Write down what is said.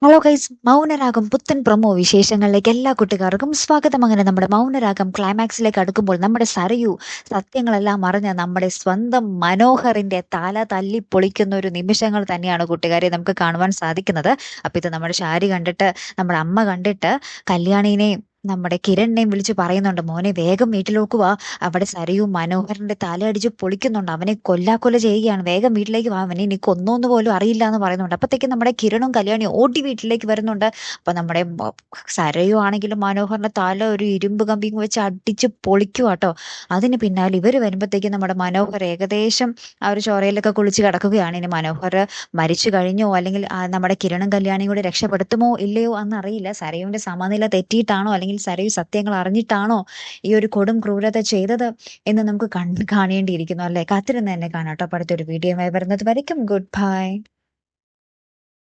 Hello guys, Mounaragam പുത്തൻ promo വിശേഷങ്ങളിലേക്ക് എല്ലാ കുട്ടികാർക്കും സ്വാഗതം. അങ്ങനെ നമ്മുടെ മൗനരാഗം ക്ലൈമാക്സിലേക്ക് അടുക്കുമ്പോൾ നമ്മുടെ സരയു സത്യങ്ങളെല്ലാം അറിഞ്ഞ നമ്മുടെ സ്വന്തം മനോഹറിന്റെ തല തല്ലി പൊളിക്കുന്ന ഒരു നിമിഷങ്ങൾ തന്നെയാണ് കൂട്ടുകാരെ നമുക്ക് കാണുവാൻ സാധിക്കുന്നത്. അപ്പൊ ഇത് നമ്മുടെ ഷാരി കണ്ടിട്ട്, നമ്മുടെ അമ്മ കണ്ടിട്ട് കല്യാണിനെയും നമ്മുടെ കിരണിനെയും വിളിച്ച് പറയുന്നുണ്ട്, മോനെ വേഗം വീട്ടിലേക്ക് വാ, അവിടെ സരയു മനോഹറിന്റെ തലയടിച്ച് പൊളിക്കുന്നുണ്ട്, അവനെ കൊല്ലാക്കൊല ചെയ്യുകയാണ്, വേഗം വീട്ടിലേക്ക് വാ, അവനെ നീ കൊന്നോന്ന് പോലും അറിയില്ല എന്ന് പറയുന്നുണ്ട്. അപ്പത്തേക്കും നമ്മുടെ കിരണും കല്യാണിയും ഓടി വീട്ടിലേക്ക് വരുന്നുണ്ട്. അപ്പൊ നമ്മുടെ സരയു ആണെങ്കിലും മനോഹറിന്റെ തല ഒരു ഇരുമ്പ് കമ്പിയും വെച്ച് അടിച്ച് പൊളിക്കുക കേട്ടോ. അതിന് പിന്നാലെ ഇവര് വരുമ്പോഴത്തേക്കും നമ്മുടെ മനോഹർ ഏകദേശം ആ ഒരു ചോരയിലൊക്കെ കുളിച്ച് കിടക്കുകയാണ്. ഇനി മനോഹർ മരിച്ചു കഴിഞ്ഞോ, അല്ലെങ്കിൽ നമ്മുടെ കിരണും കല്യാണിയും കൂടെ രക്ഷപ്പെടുത്തുമോ ഇല്ലയോ എന്നറിയില്ല. സരയുവിന്റെ സമനില തെറ്റിയിട്ടാണോ, അല്ലെങ്കിൽ സരയു സത്യങ്ങൾ അറിഞ്ഞിട്ടാണോ ഈ ഒരു കൊടും ക്രൂരത ചെയ്തത് എന്ന് നമുക്ക് കാണേണ്ടിയിരിക്കുന്നു അല്ലെ. കാത്തിരുന്ന് തന്നെ കാണാം കേട്ടോ. അടുത്തൊരു വീഡിയോയുമായി വരുന്നത് വരയ്ക്കും ഗുഡ് ബൈ.